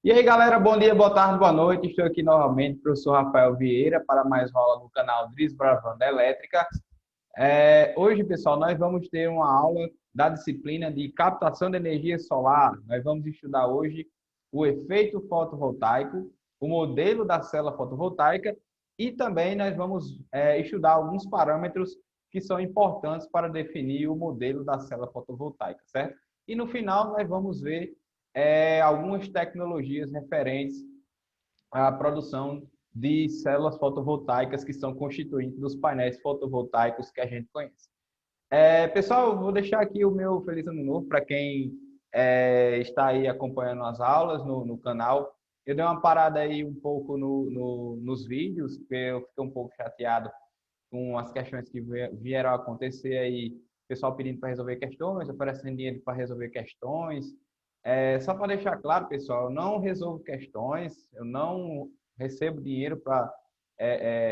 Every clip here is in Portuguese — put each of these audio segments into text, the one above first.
E aí, galera, bom dia, boa tarde, boa noite. Estou aqui novamente, professor Rafael Vieira, para mais uma aula no canal Desbravando a Elétrica. Hoje, pessoal, nós vamos ter uma aula da disciplina de captação de energia solar. Nós vamos estudar hoje o efeito fotovoltaico, o modelo da célula fotovoltaica e também nós vamos estudar alguns parâmetros que são importantes para definir o modelo da célula fotovoltaica, certo? E no final nós vamos ver algumas tecnologias referentes à produção de células fotovoltaicas que são constituintes dos painéis fotovoltaicos que a gente conhece. Pessoal, vou deixar aqui o meu feliz ano novo para quem está aí acompanhando as aulas no canal. Eu dei uma parada aí um pouco nos vídeos, porque eu fiquei um pouco chateado com as questões que vieram a acontecer aí, pessoal pedindo para resolver questões, oferecendo dinheiro para resolver questões. Só para deixar claro, pessoal, eu não resolvo questões, eu não recebo dinheiro para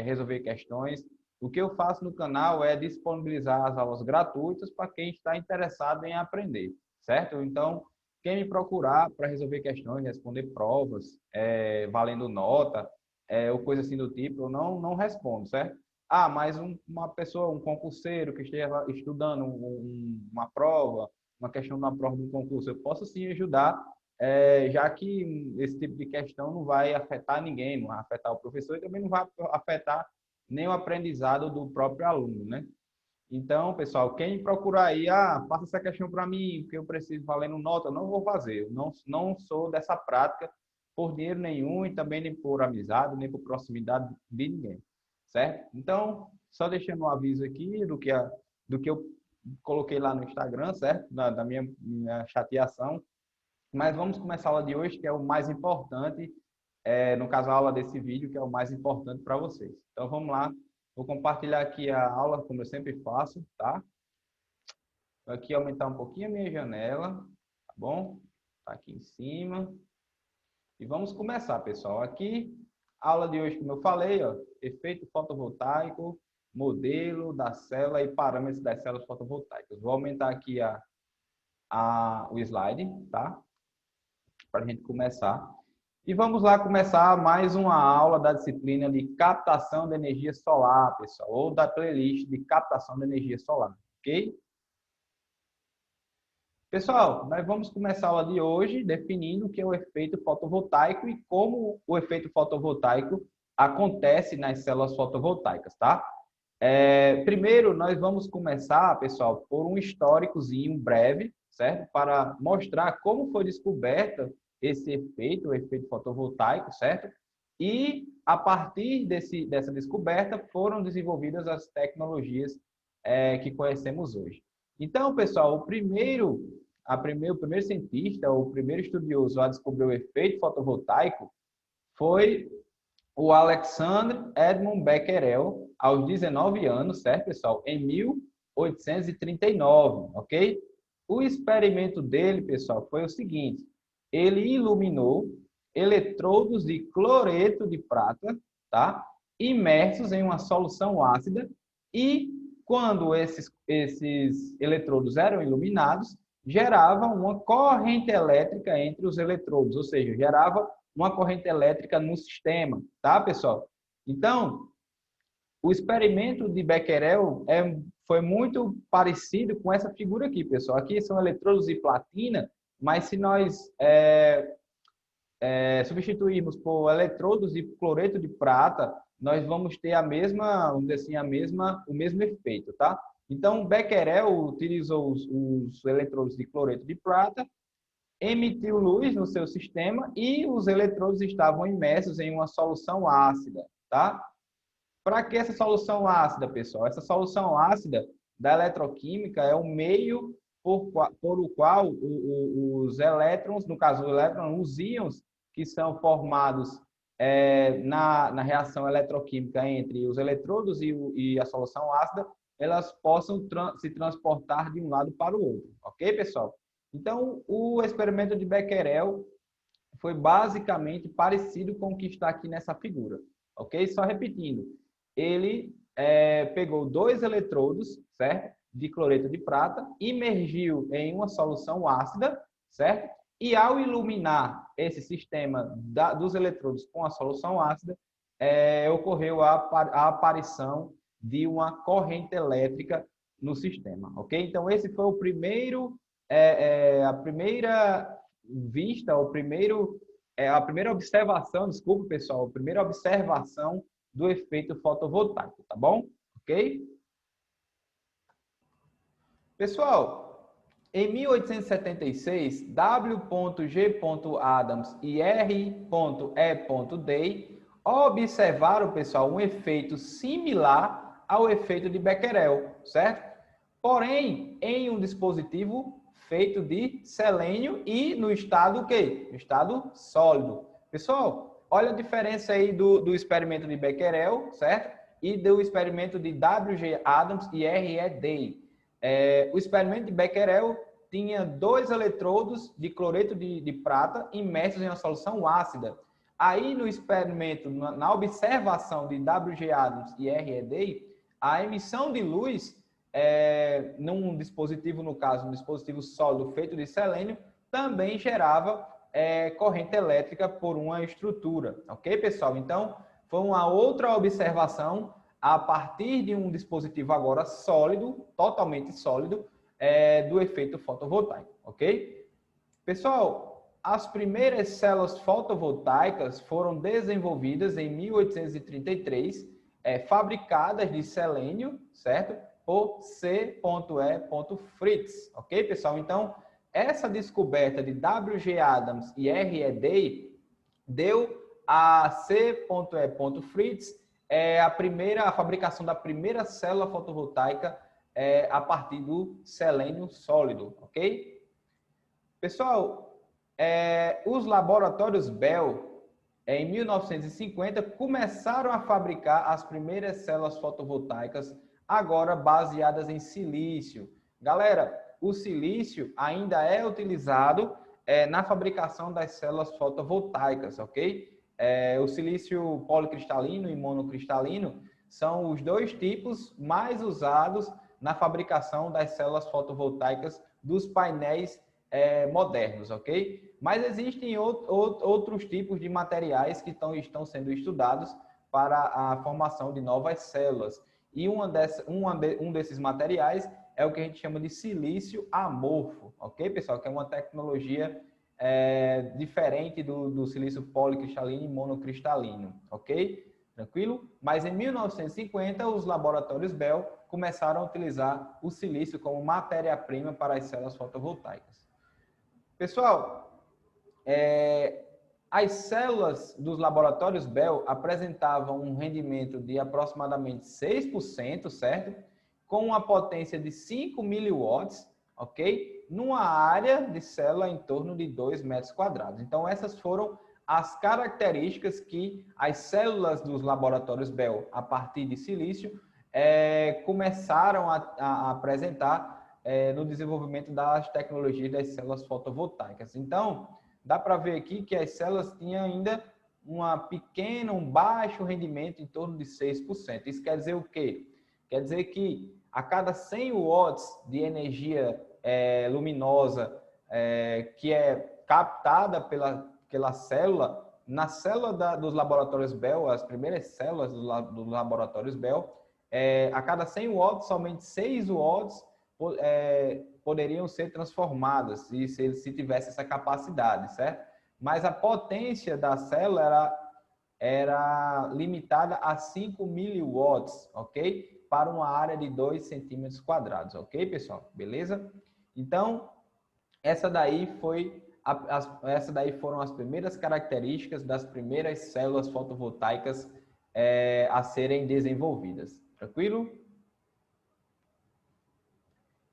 resolver questões. O que eu faço no canal é disponibilizar as aulas gratuitas para quem está interessado em aprender, certo? Então, quem me procurar para resolver questões, responder provas, valendo nota, ou coisa assim do tipo, eu não respondo, certo? Ah, mas uma pessoa, um concurseiro que esteja estudando uma prova, uma questão de uma prova de um concurso, eu posso sim ajudar, já que esse tipo de questão não vai afetar ninguém, não vai afetar o professor e também não vai afetar nem o aprendizado do próprio aluno, né? Então, pessoal, quem procurar aí, passa essa questão para mim, porque eu preciso valendo nota, eu não vou fazer. Eu não sou dessa prática por dinheiro nenhum e também nem por amizade, nem por proximidade de ninguém, certo? Então, só deixando um aviso aqui do que eu coloquei lá no Instagram, certo? Da minha chateação. Mas vamos começar a aula de hoje, que é o mais importante, no caso, a aula desse vídeo, que é o mais importante para vocês. Então, vamos lá. Vou compartilhar aqui a aula, como eu sempre faço, tá? Vou aqui aumentar um pouquinho a minha janela, tá bom? Tá aqui em cima. E vamos começar, pessoal. Aqui, a aula de hoje, como eu falei, ó, efeito fotovoltaico, modelo da célula e parâmetros das células fotovoltaicas. Vou aumentar aqui o slide, tá? Para a gente começar. E vamos lá começar mais uma aula da disciplina de captação de energia solar, pessoal, ou da playlist de captação de energia solar, ok? Pessoal, nós vamos começar a aula de hoje definindo o que é o efeito fotovoltaico e como o efeito fotovoltaico acontece nas células fotovoltaicas, tá? Primeiro, nós vamos começar, pessoal, por um históricozinho breve, certo? Para mostrar como foi descoberta esse efeito, o efeito fotovoltaico, certo? E, a partir dessa descoberta, foram desenvolvidas as tecnologias que conhecemos hoje. Então, pessoal, o primeiro cientista, o primeiro estudioso a descobrir o efeito fotovoltaico foi o Alexander Edmund Becquerel, aos 19 anos, certo, pessoal? Em 1839, ok? O experimento dele, pessoal, foi o seguinte: ele iluminou eletrodos de cloreto de prata, tá? Imersos em uma solução ácida e, quando esses eletrodos eram iluminados, gerava uma corrente elétrica entre os eletrodos, ou seja, gerava uma corrente elétrica no sistema, tá, pessoal? Então, o experimento de Becquerel foi muito parecido com essa figura aqui, pessoal. Aqui são eletrodos de platina, mas se nós substituirmos por eletrodos de cloreto de prata, nós vamos ter vamos dizer assim, o mesmo efeito, tá? Então, Becquerel utilizou os eletrodos de cloreto de prata, emitiu luz no seu sistema e os eletrodos estavam imersos em uma solução ácida, tá? Para que essa solução ácida, pessoal? Essa solução ácida da eletroquímica é o meio por o qual os elétrons, no caso o elétron, os íons que são formados na reação eletroquímica entre os eletrodos e a solução ácida, elas possam se transportar de um lado para o outro, ok, pessoal? Então, o experimento de Becquerel foi basicamente parecido com o que está aqui nessa figura, ok? Só repetindo, ele pegou dois eletrodos, certo? De cloreto de prata, imergiu em uma solução ácida, certo? E ao iluminar esse sistema dos eletrodos com a solução ácida, ocorreu a aparição de uma corrente elétrica no sistema, ok? Então, esse foi o primeiro, a primeira vista, a primeira observação, desculpa, pessoal, a primeira observação do efeito fotovoltaico, tá bom? Ok? Pessoal, em 1876, W.G. Adams e R.E. Day observaram, pessoal, um efeito similar ao efeito de Becquerel, certo? Porém, em um dispositivo feito de selênio e no estado o quê? No estado sólido. Pessoal, olha a diferença aí do experimento de Becquerel, certo? E do experimento de W.G. Adams e R.E. Day. O experimento de Becquerel tinha 2 eletrodos de cloreto de prata imersos em uma solução ácida. Aí, no experimento, na observação de W.G. Adams e R.E. Day, a emissão de luz num dispositivo, no caso, um dispositivo sólido feito de selênio, também gerava corrente elétrica por uma estrutura. Ok, pessoal? Então, foi uma outra observação a partir de um dispositivo agora sólido, totalmente sólido, do efeito fotovoltaico. Ok? Pessoal, as primeiras células fotovoltaicas foram desenvolvidas em 1833, fabricadas de selênio, certo? Por C.E. Fritz, ok, pessoal? Então, essa descoberta de W.G. Adams e R.E. Day deu a C.E. Fritz a fabricação da primeira célula fotovoltaica a partir do selênio sólido, ok? Pessoal, os laboratórios Bell, em 1950, começaram a fabricar as primeiras células fotovoltaicas, agora baseadas em silício. Galera, o silício ainda é utilizado na fabricação das células fotovoltaicas, ok? O silício policristalino e monocristalino são os 2 tipos mais usados na fabricação das células fotovoltaicas dos painéis modernos, ok? Mas existem outros tipos de materiais que estão sendo estudados para a formação de novas células. E um desses materiais é o que a gente chama de silício amorfo, ok, pessoal? Que é uma tecnologia diferente do silício policristalino e monocristalino, ok? Tranquilo? Mas em 1950, os laboratórios Bell começaram a utilizar o silício como matéria-prima para as células fotovoltaicas. Pessoal, as células dos laboratórios Bell apresentavam um rendimento de aproximadamente 6%, certo? Com uma potência de 5 miliwatts, ok? Numa área de célula em torno de 2 metros quadrados. Então, essas foram as características que as células dos laboratórios Bell, a partir de silício, começaram a apresentar no desenvolvimento das tecnologias das células fotovoltaicas. Então, dá para ver aqui que as células tinham ainda um baixo rendimento em torno de 6%. Isso quer dizer o quê? Quer dizer que a cada 100 watts de energia luminosa que é captada pela célula, na célula dos laboratórios Bell, as primeiras células dos laboratórios Bell, a cada 100 watts, somente 6 watts poderiam ser transformadas se tivesse essa capacidade, certo? Mas a potência da célula era limitada a 5 miliwatts, ok? Para uma área de 2 centímetros quadrados, ok, pessoal? Beleza? Então, essa daí foram as primeiras características das primeiras células fotovoltaicas a serem desenvolvidas. Tranquilo?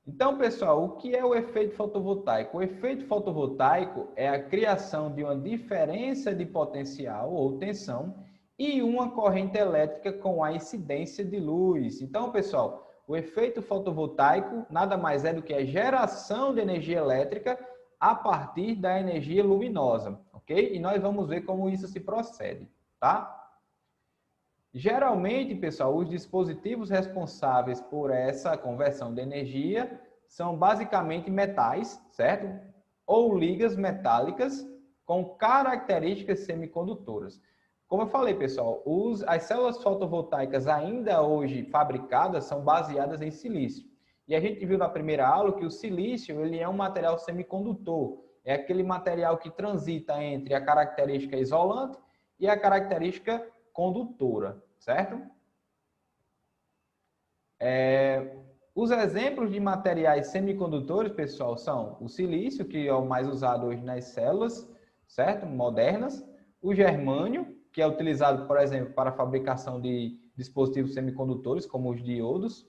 Então, pessoal, o que é o efeito fotovoltaico? O efeito fotovoltaico é a criação de uma diferença de potencial ou tensão e uma corrente elétrica com a incidência de luz. Então, pessoal, o efeito fotovoltaico nada mais é do que a geração de energia elétrica a partir da energia luminosa, ok? E nós vamos ver como isso se procede, tá? Geralmente, pessoal, os dispositivos responsáveis por essa conversão de energia são basicamente metais, certo? Ou ligas metálicas com características semicondutoras. Como eu falei, pessoal, as células fotovoltaicas ainda hoje fabricadas são baseadas em silício. E a gente viu na primeira aula que o silício ele é um material semicondutor. É aquele material que transita entre a característica isolante e a característica condutora, certo? Os exemplos de materiais semicondutores, pessoal, são o silício, que é o mais usado hoje nas células, certo? Modernas. O germânio, que é utilizado, por exemplo, para a fabricação de dispositivos semicondutores, como os diodos.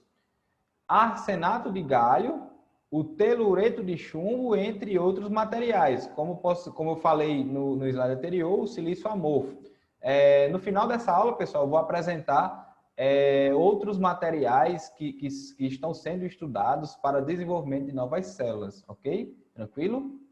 Arsenato de galho, o telureto de chumbo, entre outros materiais. Como eu falei no slide anterior, o silício amorfo. No final dessa aula, pessoal, eu vou apresentar outros materiais que estão sendo estudados para desenvolvimento de novas células, ok? Tranquilo?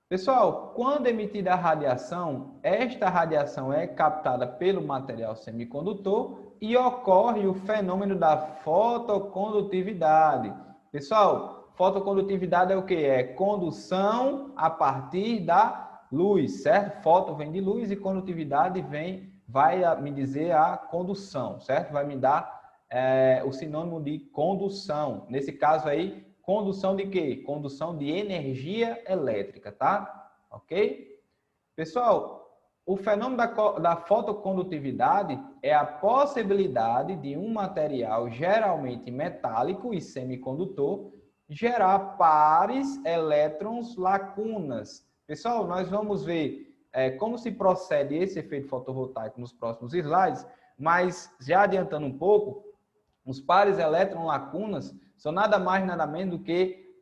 Pessoal, quando emitida a radiação, esta radiação é captada pelo material semicondutor e ocorre o fenômeno da fotocondutividade. Pessoal, fotocondutividade é o que? É condução a partir da luz, certo? Foto vem de luz e condutividade vai me dizer a condução, certo? Vai me dar o sinônimo de condução. Nesse caso aí, condução de quê? Condução de energia elétrica, tá? Ok? Pessoal, o fenômeno da fotocondutividade é a possibilidade de um material geralmente metálico e semicondutor gerar pares elétrons lacunas. Pessoal, nós vamos ver como se procede esse efeito fotovoltaico nos próximos slides, mas já adiantando um pouco, os pares elétron lacunas são nada mais, nada menos do que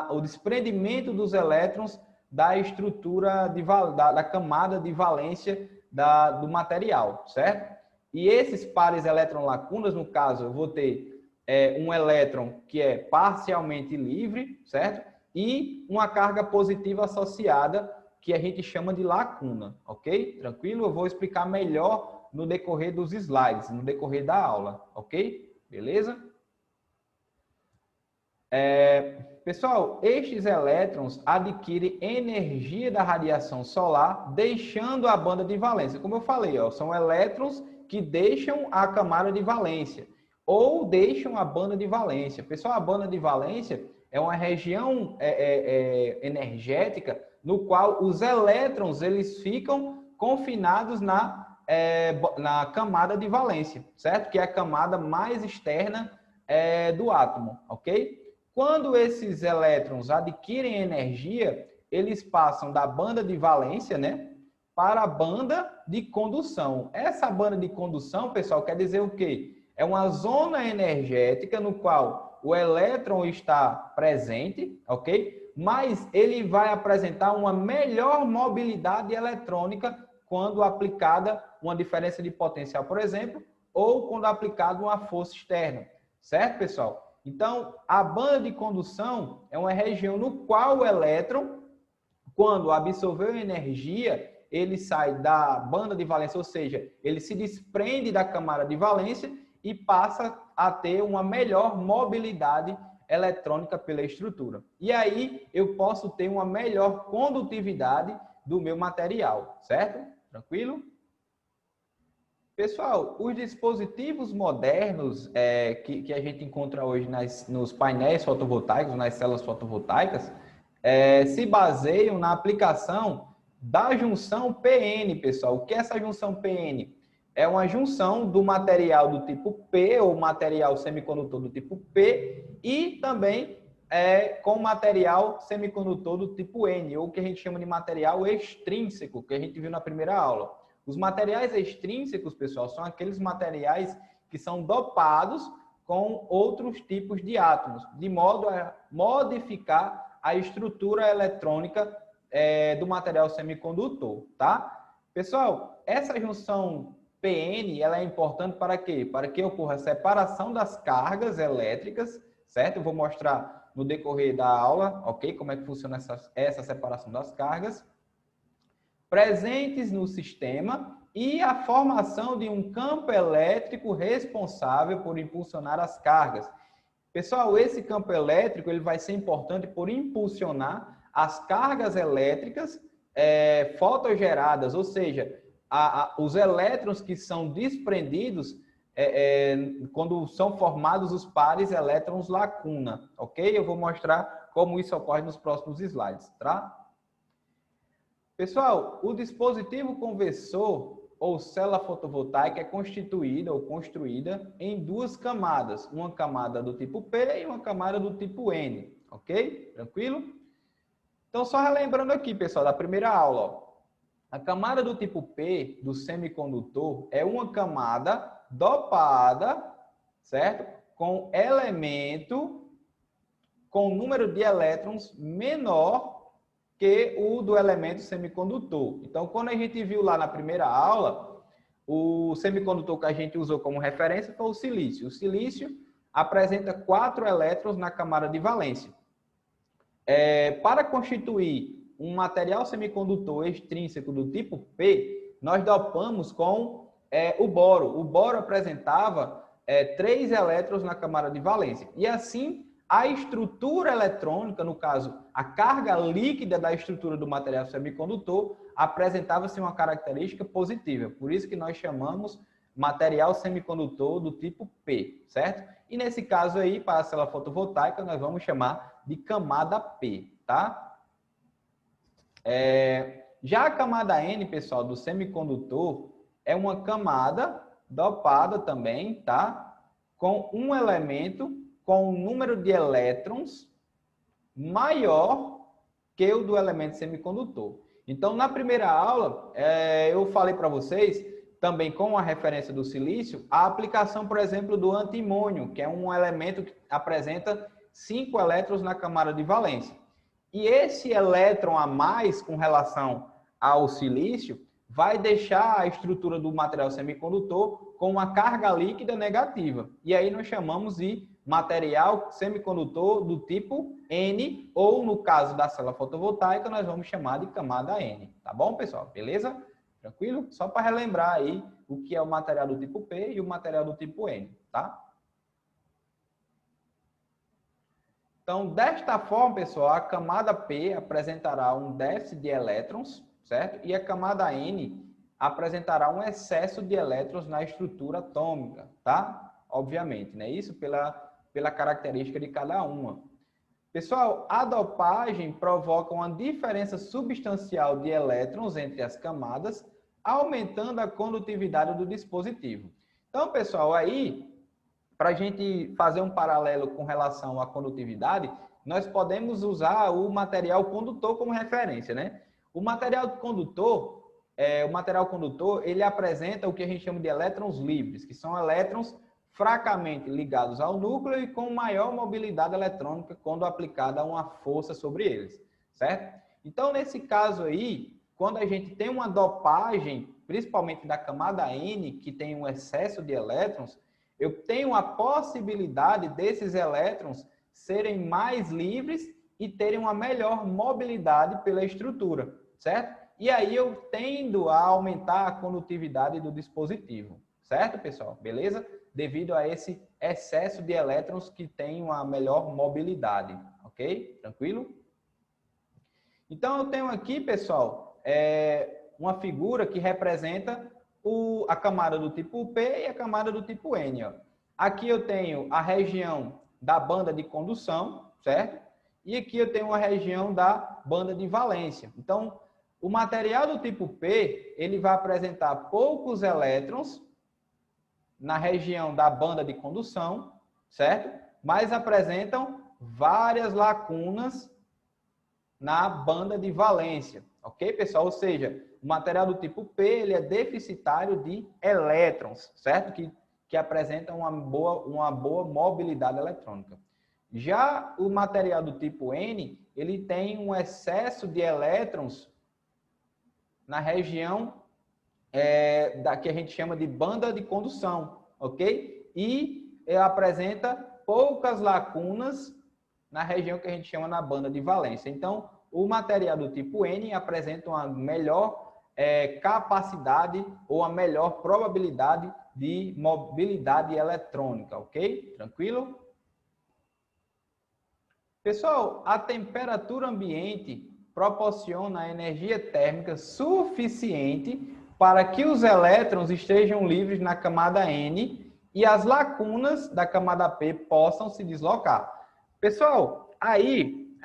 o desprendimento dos elétrons da estrutura, da camada de valência do material, certo? E esses pares elétron lacunas, no caso, eu vou ter um elétron que é parcialmente livre, certo? E uma carga positiva associada, que a gente chama de lacuna, ok? Tranquilo? Eu vou explicar melhor no decorrer dos slides, no decorrer da aula, ok? Beleza? Pessoal, estes elétrons adquirem energia da radiação solar, deixando a banda de valência. Como eu falei, são elétrons que deixam a camada de valência ou deixam a banda de valência. Pessoal, a banda de valência é uma região energética no qual os elétrons eles ficam confinados na camada de valência, certo? Que é a camada mais externa do átomo, ok? Quando esses elétrons adquirem energia, eles passam da banda de valência, né, para a banda de condução. Essa banda de condução, pessoal, quer dizer o quê? É uma zona energética no qual o elétron está presente, ok? Mas ele vai apresentar uma melhor mobilidade eletrônica quando aplicada uma diferença de potencial, por exemplo, ou quando aplicada uma força externa. Certo, pessoal? Então, a banda de condução é uma região no qual o elétron, quando absorveu energia, ele sai da banda de valência, ou seja, ele se desprende da camada de valência e passa a ter uma melhor mobilidade eletrônica pela estrutura. E aí eu posso ter uma melhor condutividade do meu material, certo? Tranquilo? Pessoal, os dispositivos modernos que a gente encontra hoje nos painéis fotovoltaicos, nas células fotovoltaicas, se baseiam na aplicação da junção PN, pessoal. O que é essa junção PN? É uma junção do material do tipo P, ou material semicondutor do tipo P, e também com material semicondutor do tipo N, ou o que a gente chama de material extrínseco, que a gente viu na primeira aula. Os materiais extrínsecos, pessoal, são aqueles materiais que são dopados com outros tipos de átomos, de modo a modificar a estrutura eletrônica do material semicondutor, tá? Pessoal, essa junção PN, ela é importante para quê? Para que ocorra a separação das cargas elétricas, certo? Eu vou mostrar no decorrer da aula, ok? Como é que funciona essa separação das cargas presentes no sistema e a formação de um campo elétrico responsável por impulsionar as cargas. Pessoal, esse campo elétrico ele vai ser importante por impulsionar as cargas elétricas fotogeradas, ou seja, os elétrons que são desprendidos quando são formados os pares elétrons-lacuna, ok? Eu vou mostrar como isso ocorre nos próximos slides, tá? Pessoal, o dispositivo conversor ou célula fotovoltaica é constituída ou construída em duas camadas, uma camada do tipo P e uma camada do tipo N, ok? Tranquilo? Então, só relembrando aqui, pessoal, da primeira aula, ó. A camada do tipo P do semicondutor é uma camada dopada, certo? Com elemento com número de elétrons menor que o do elemento semicondutor. Então, quando a gente viu lá na primeira aula, o semicondutor que a gente usou como referência foi o silício. O silício apresenta 4 elétrons na camada de valência. Para constituir um material semicondutor extrínseco do tipo P, nós dopamos com o boro. O boro apresentava 3 elétrons na camada de valência. E assim, a estrutura eletrônica, no caso, a carga líquida da estrutura do material semicondutor, apresentava-se uma característica positiva. Por isso que nós chamamos material semicondutor do tipo P, certo? E nesse caso aí, para a célula fotovoltaica, nós vamos chamar de camada P, tá? Já a camada N, pessoal, do semicondutor, é uma camada dopada também, tá? Com um elemento com um número de elétrons maior que o do elemento semicondutor. Então, na primeira aula, eu falei para vocês, também com a referência do silício, a aplicação, por exemplo, do antimônio, que é um elemento que apresenta 5 elétrons na camada de valência. E esse elétron a mais com relação ao silício vai deixar a estrutura do material semicondutor com uma carga líquida negativa. E aí nós chamamos de material semicondutor do tipo N, ou no caso da célula fotovoltaica, nós vamos chamar de camada N. Tá bom, pessoal? Beleza? Tranquilo? Só para relembrar aí o que é o material do tipo P e o material do tipo N, tá? Então, desta forma, pessoal, a camada P apresentará um déficit de elétrons, certo? E a camada N apresentará um excesso de elétrons na estrutura atômica, tá? Obviamente, né? Isso pela característica de cada uma. Pessoal, a dopagem provoca uma diferença substancial de elétrons entre as camadas, aumentando a condutividade do dispositivo. Então, pessoal, aí, para a gente fazer um paralelo com relação à condutividade, nós podemos usar o material condutor como referência, né? O material condutor, ele apresenta o que a gente chama de elétrons livres, que são elétrons fracamente ligados ao núcleo e com maior mobilidade eletrônica quando aplicada uma força sobre eles, certo? Então, nesse caso aí, quando a gente tem uma dopagem, principalmente da camada N, que tem um excesso de elétrons, eu tenho a possibilidade desses elétrons serem mais livres e terem uma melhor mobilidade pela estrutura, certo? E aí eu tendo a aumentar a condutividade do dispositivo, certo, pessoal? Beleza? Devido a esse excesso de elétrons que tem uma melhor mobilidade, ok? Tranquilo? Então, eu tenho aqui, pessoal, uma figura que representa a camada do tipo P e a camada do tipo N. Ó. Aqui eu tenho a região da banda de condução, certo? E aqui eu tenho a região da banda de valência. Então, o material do tipo P, ele vai apresentar poucos elétrons na região da banda de condução, certo? Mas apresentam várias lacunas na banda de valência, ok, pessoal? Ou seja, o material do tipo P, ele é deficitário de elétrons, certo? Que apresenta uma boa mobilidade eletrônica. Já o material do tipo N, ele tem um excesso de elétrons na região da que a gente chama de banda de condução, ok? E apresenta poucas lacunas na região que a gente chama na banda de valência. Então, o material do tipo N apresenta uma melhor capacidade ou a melhor probabilidade de mobilidade eletrônica, ok? Tranquilo? Pessoal, a temperatura ambiente proporciona energia térmica suficiente para que os elétrons estejam livres na camada N e as lacunas da camada P possam se deslocar. Pessoal, aí,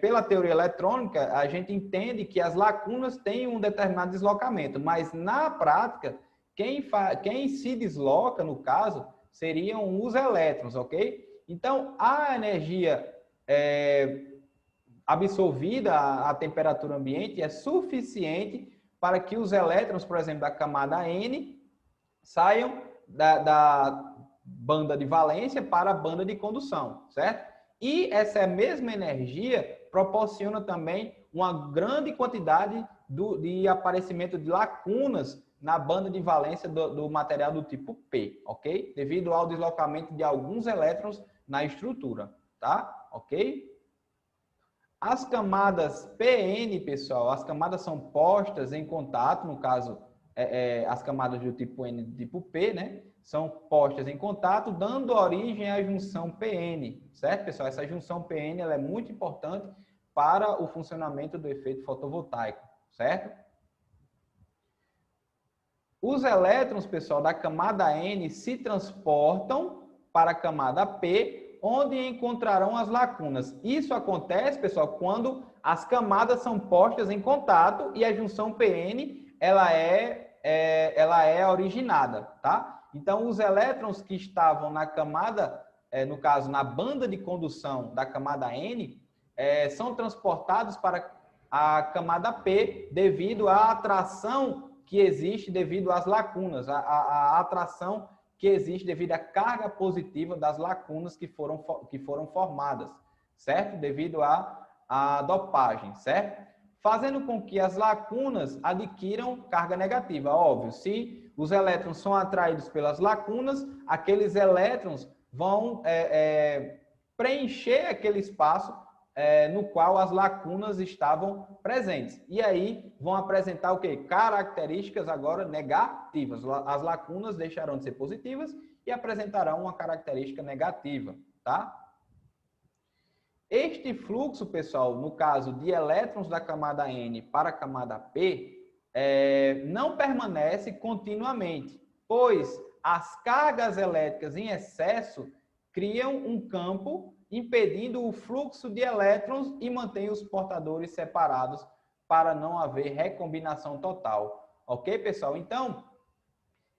pela teoria eletrônica, a gente entende que as lacunas têm um determinado deslocamento, mas na prática, quem se desloca, no caso, seriam os elétrons, ok? Então, a energia absorvida à temperatura ambiente é suficiente para que os elétrons, por exemplo, da camada N, saiam da banda de valência para a banda de condução, certo? E essa mesma energia proporciona também uma grande quantidade de aparecimento de lacunas na banda de valência do material do tipo P, ok? Devido ao deslocamento de alguns elétrons na estrutura, tá? Ok? As camadas PN, pessoal, as camadas são postas em contato, no caso, as camadas do tipo N e do tipo P, né? São postas em contato, dando origem à junção PN, certo, pessoal? Essa junção PN ela é muito importante para o funcionamento do efeito fotovoltaico, certo? Os elétrons, pessoal, da camada N se transportam para a camada P, onde encontrarão as lacunas. Isso acontece, pessoal, quando as camadas são postas em contato e a junção PN ela é originada, tá? Então, os elétrons que estavam na camada, no caso, na banda de condução da camada N, são transportados para a camada P devido à atração que existe devido às lacunas, a atração que existe devido à carga positiva das lacunas que foram formadas, certo? Devido à dopagem, certo? Fazendo com que as lacunas adquiram carga negativa. Óbvio, se os elétrons são atraídos pelas lacunas, aqueles elétrons vão preencher aquele espaço no qual as lacunas estavam presentes. E aí vão apresentar o quê? Características agora negativas. As lacunas deixarão de ser positivas e apresentarão uma característica negativa, tá? Este fluxo, pessoal, no caso de elétrons da camada N para a camada P, não permanece continuamente, pois as cargas elétricas em excesso criam um campo impedindo o fluxo de elétrons e mantém os portadores separados para não haver recombinação total. Ok, pessoal? Então,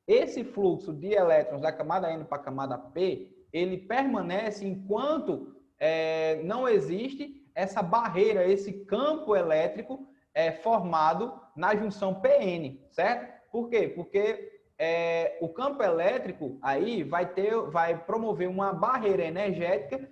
esse fluxo de elétrons da camada N para a camada P, ele permanece enquanto não existe essa barreira, esse campo elétrico formado na junção PN, certo? Por quê? Porque o campo elétrico aí vai promover uma barreira energética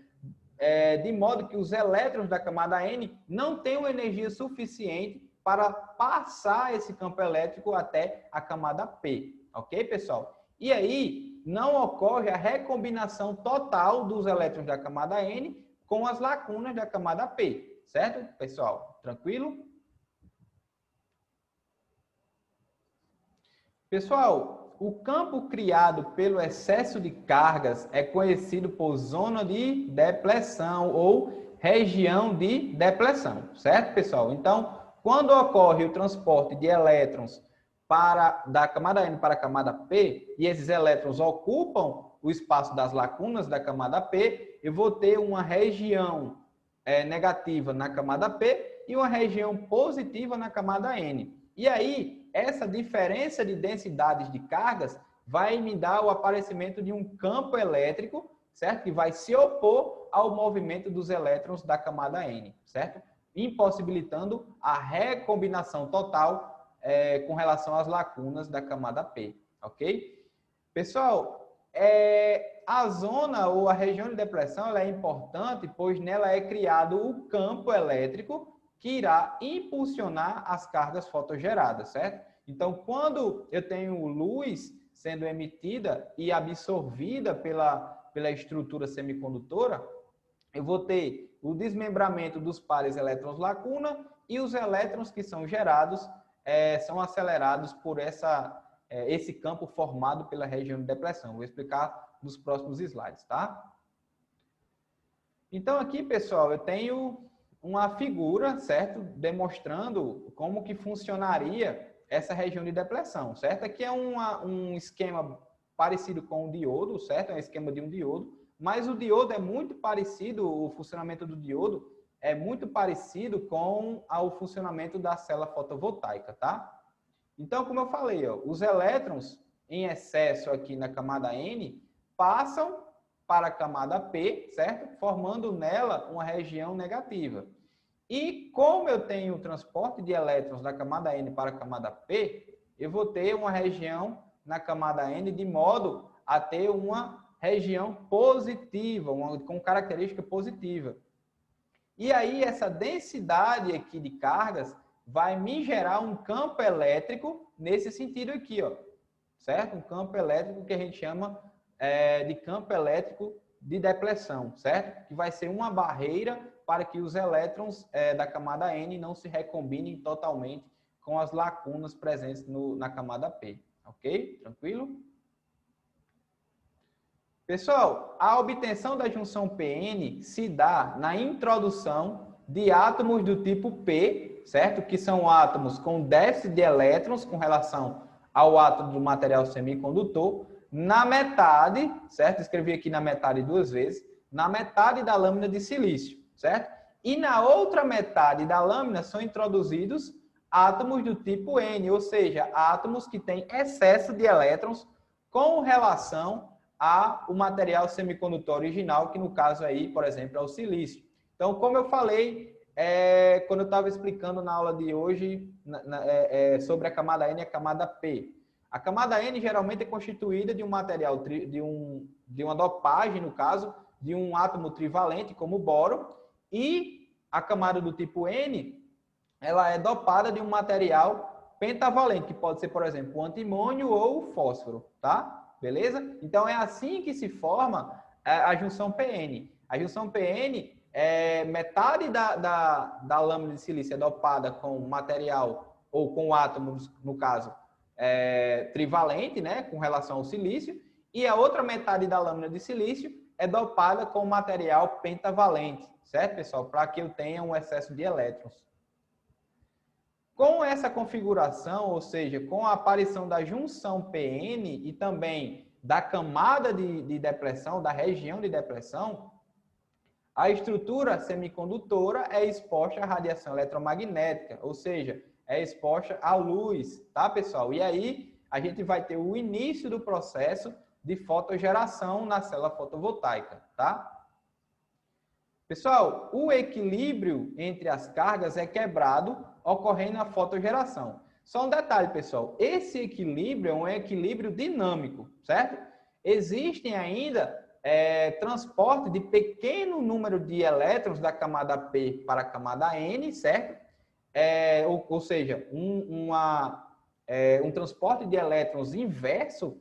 de modo que os elétrons da camada N não tenham energia suficiente para passar esse campo elétrico até a camada P, ok, pessoal? E aí não ocorre a recombinação total dos elétrons da camada N com as lacunas da camada P, certo, pessoal? Tranquilo? Pessoal, o campo criado pelo excesso de cargas é conhecido por zona de depressão ou região de depressão, certo, pessoal? Então, quando ocorre o transporte de elétrons da camada N para a camada P, e esses elétrons ocupam o espaço das lacunas da camada P, eu vou ter uma região negativa na camada P e uma região positiva na camada N. E aí, essa diferença de densidades de cargas vai me dar o aparecimento de um campo elétrico, certo? Que vai se opor ao movimento dos elétrons da camada N, certo? Impossibilitando a recombinação total com relação às lacunas da camada P, ok? Pessoal, a zona ou a região de depressão ela é importante, pois nela é criado o campo elétrico que irá impulsionar as cargas fotogeradas, certo? Então, quando eu tenho luz sendo emitida e absorvida pela estrutura semicondutora, eu vou ter o desmembramento dos pares elétrons-lacuna e os elétrons que são gerados são acelerados por esse campo formado pela região de depressão. Vou explicar nos próximos slides, tá? Então, aqui, pessoal, eu tenho uma figura, certo? Demonstrando como que funcionaria essa região de depressão, certo? Aqui é um esquema parecido com o diodo, certo? É um esquema de um diodo, mas o diodo é muito parecido, o funcionamento do diodo é muito parecido com o funcionamento da célula fotovoltaica, tá? Então, como eu falei, ó, os elétrons em excesso aqui na camada N passam para a camada P, certo? Formando nela uma região negativa. E como eu tenho o transporte de elétrons da camada N para a camada P, eu vou ter uma região na camada N de modo a ter uma região positiva, com característica positiva. E aí essa densidade aqui de cargas vai me gerar um campo elétrico nesse sentido aqui, ó, certo? Um campo elétrico que a gente chama de campo elétrico de depressão, certo? Que vai ser uma barreira para que os elétrons da camada N não se recombinem totalmente com as lacunas presentes na camada P, ok? Tranquilo? Pessoal, a obtenção da junção PN se dá na introdução de átomos do tipo P, certo? Que são átomos com déficit de elétrons com relação ao átomo do material semicondutor, na metade, certo? Escrevi aqui na metade duas vezes, na metade da lâmina de silício, certo? E na outra metade da lâmina são introduzidos átomos do tipo N, ou seja, átomos que têm excesso de elétrons com relação ao material semicondutor original, que no caso aí, por exemplo, é o silício. Então, como eu falei, quando eu estava explicando na aula de hoje sobre a camada N e a camada P. A camada N geralmente é constituída de um material, de uma dopagem, no caso, de um átomo trivalente, como o boro, e a camada do tipo N, ela é dopada de um material pentavalente, que pode ser, por exemplo, o antimônio ou o fósforo, tá? Beleza? Então, é assim que se forma a junção PN. A junção PN metade da lâmina de silício é dopada com material, ou com átomos, no caso, trivalente, né, com relação ao silício, e a outra metade da lâmina de silício é dopada com material pentavalente, certo, pessoal? Para que eu tenha um excesso de elétrons. Com essa configuração, ou seja, com a aparição da junção PN e também da camada de depressão, da região de depressão, a estrutura semicondutora é exposta à radiação eletromagnética, ou seja, é exposta à luz, tá, pessoal? E aí a gente vai ter o início do processo de fotogeração na célula fotovoltaica, tá? Pessoal, o equilíbrio entre as cargas é quebrado ocorrendo a fotogeração. Só um detalhe, pessoal, esse equilíbrio é um equilíbrio dinâmico, certo? Existem ainda transporte de pequeno número de elétrons da camada P para a camada N, certo? Ou seja, um transporte de elétrons inverso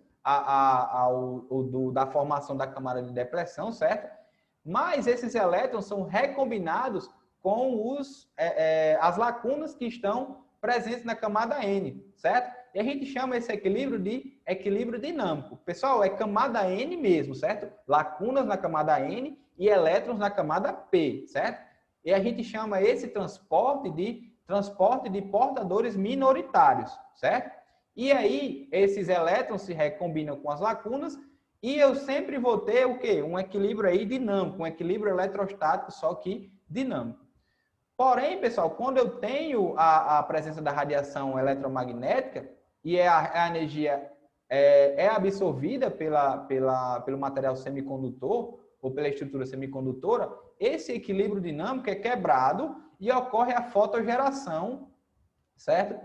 da formação da camada de depressão, certo? Mas esses elétrons são recombinados com as lacunas que estão presentes na camada N, certo? E a gente chama esse equilíbrio de equilíbrio dinâmico. Pessoal, é camada N mesmo, certo? Lacunas na camada N e elétrons na camada P, certo? E a gente chama esse transporte de portadores minoritários, certo? E aí, esses elétrons se recombinam com as lacunas e eu sempre vou ter o quê? Um equilíbrio aí dinâmico, um equilíbrio eletrostático, só que dinâmico. Porém, pessoal, quando eu tenho a presença da radiação eletromagnética e a energia é absorvida pelo material semicondutor ou pela estrutura semicondutora, esse equilíbrio dinâmico é quebrado e ocorre a fotogeração, certo?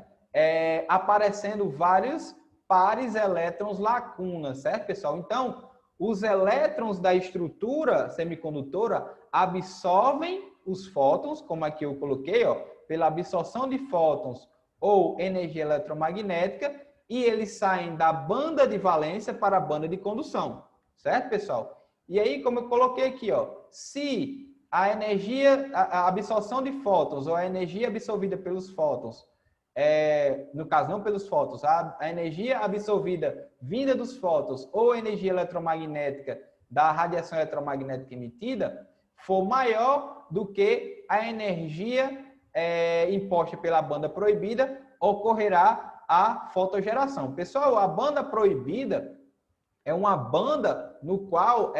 Aparecendo vários pares elétrons lacunas, certo, pessoal? Então, os elétrons da estrutura semicondutora absorvem os fótons, como aqui eu coloquei, ó, pela absorção de fótons ou energia eletromagnética, e eles saem da banda de valência para a banda de condução, certo, pessoal? E aí, como eu coloquei aqui, ó, se a energia, a absorção de fótons ou a energia absorvida pelos fótons, no caso, não pelos fótons, a energia absorvida vinda dos fótons ou a energia eletromagnética da radiação eletromagnética emitida for maior do que a energia imposta pela banda proibida, ocorrerá a fotogeração. Pessoal, a banda proibida é uma banda no qual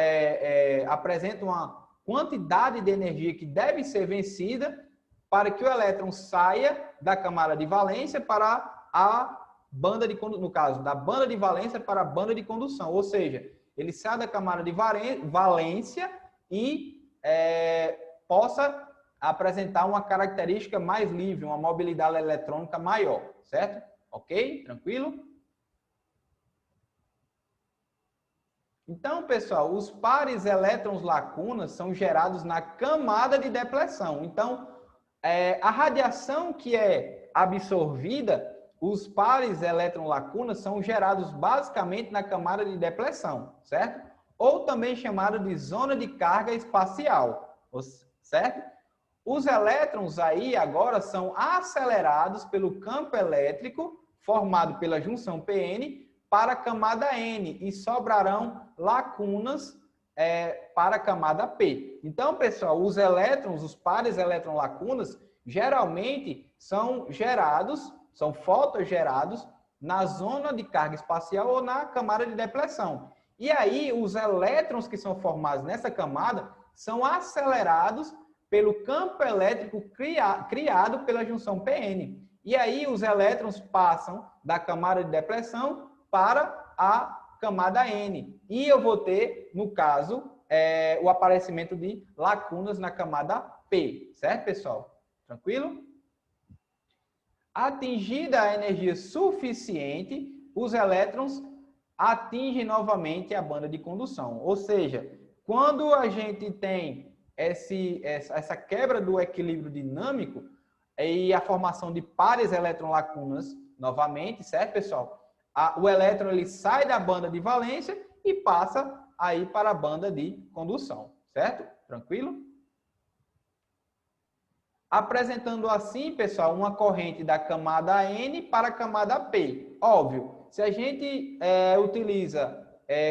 apresenta uma quantidade de energia que deve ser vencida para que o elétron saia da camada de valência para a banda de condução, no caso, da banda de valência para a banda de condução. Ou seja, ele sai da camada de valência e possa apresentar uma característica mais livre, uma mobilidade eletrônica maior, certo? Ok? Tranquilo? Então, pessoal, os pares elétrons-lacunas são gerados na camada de depressão. Então, a radiação que é absorvida, os pares elétron-lacunas são gerados basicamente na camada de depressão, certo? Ou também chamado de zona de carga espacial, certo? Os elétrons aí agora são acelerados pelo campo elétrico formado pela junção PN para a camada N e sobrarão lacunas para a camada P. Então, pessoal, os elétrons, os pares elétron-lacunas, geralmente são gerados, são fotogerados na zona de carga espacial ou na camada de depressão. E aí, os elétrons que são formados nessa camada são acelerados pelo campo elétrico criado pela junção PN. E aí, os elétrons passam da camada de depressão para a camada N. E eu vou ter, no caso, o aparecimento de lacunas na camada P. Certo, pessoal? Tranquilo? Atingida a energia suficiente, os elétrons atingem novamente a banda de condução. Ou seja, quando a gente tem essa quebra do equilíbrio dinâmico e a formação de pares elétron-lacunas novamente, certo, pessoal? O elétron ele sai da banda de valência e passa aí para a banda de condução, certo? Tranquilo? Apresentando assim, pessoal, uma corrente da camada N para a camada P. Óbvio, se a gente utiliza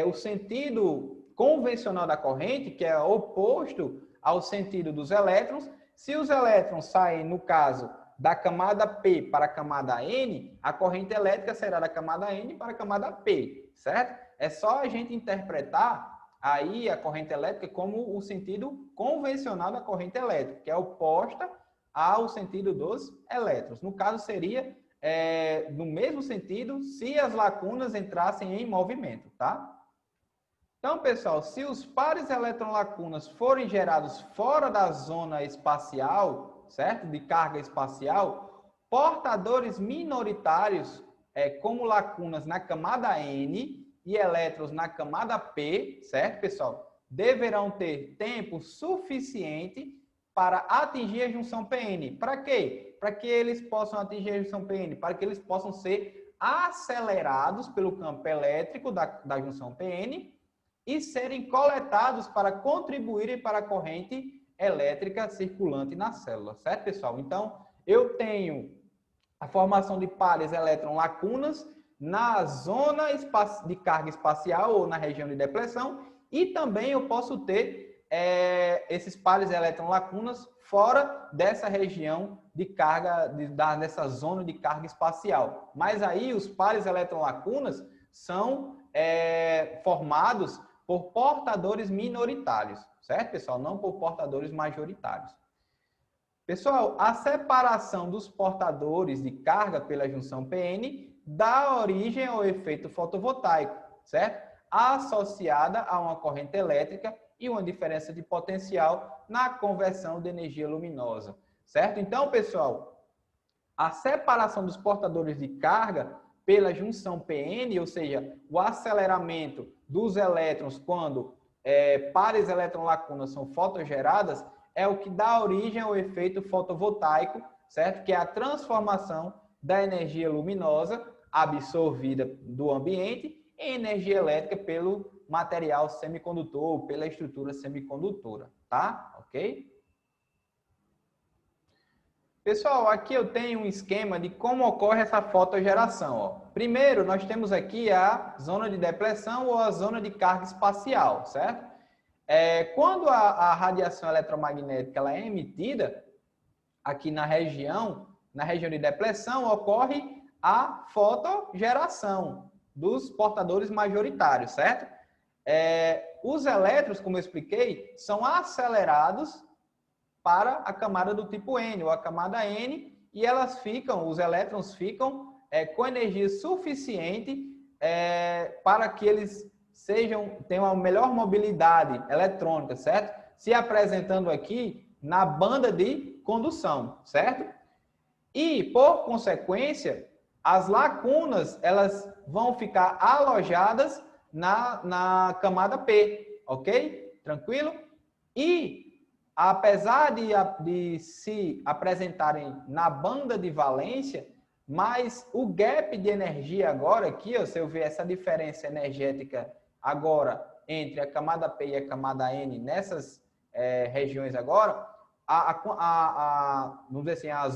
o sentido convencional da corrente, que é oposto ao sentido dos elétrons, se os elétrons saem, no caso, da camada P para a camada N, a corrente elétrica será da camada N para a camada P, certo? É só a gente interpretar aí a corrente elétrica como o sentido convencional da corrente elétrica, que é oposta ao sentido dos elétrons. No caso, seria no mesmo sentido se as lacunas entrassem em movimento, tá? Então, pessoal, se os pares elétron-lacunas forem gerados fora da zona espacial, certo? De carga espacial, portadores minoritários, como lacunas na camada N e elétrons na camada P, certo, pessoal? Deverão ter tempo suficiente para atingir a junção PN. Para quê? Para que eles possam atingir a junção PN, para que eles possam ser acelerados pelo campo elétrico da junção PN e serem coletados para contribuírem para a corrente elétrica circulante na célula, certo, pessoal? Então, eu tenho a formação de pares elétron-lacunas na zona de carga espacial ou na região de depressão e também eu posso ter esses pares elétron-lacunas fora dessa região de carga, dessa zona de carga espacial. Mas aí os pares elétron-lacunas são formados por portadores minoritários, certo, pessoal? Não por portadores majoritários. Pessoal, a separação dos portadores de carga pela junção PN dá origem ao efeito fotovoltaico, certo? Associada a uma corrente elétrica e uma diferença de potencial na conversão de energia luminosa, certo? Então, pessoal, a separação dos portadores de carga pela junção PN, ou seja, o aceleramento dos elétrons quando pares elétron-lacunas são fotogeradas, é o que dá origem ao efeito fotovoltaico, certo? Que é a transformação da energia luminosa absorvida do ambiente em energia elétrica pelo material semicondutor, pela estrutura semicondutora, tá? Ok? Pessoal, aqui eu tenho um esquema de como ocorre essa fotogeração. Ó. Primeiro, nós temos aqui a zona de depressão ou a zona de carga espacial, certo? Quando a radiação eletromagnética ela é emitida, aqui na região de depressão, ocorre a fotogeração dos portadores majoritários, certo? Os elétrons, como eu expliquei, são acelerados para a camada do tipo N, ou a camada N, e os elétrons ficam com energia suficiente para que eles tenham uma melhor mobilidade eletrônica, certo? Se apresentando aqui na banda de condução, certo? E, por consequência, as lacunas elas vão ficar alojadas na camada P, ok? Tranquilo? E, apesar de se apresentarem na banda de valência, mas o gap de energia agora aqui, ó, se eu ver essa diferença energética agora entre a camada P e a camada N nessas regiões agora, vamos dizer assim, a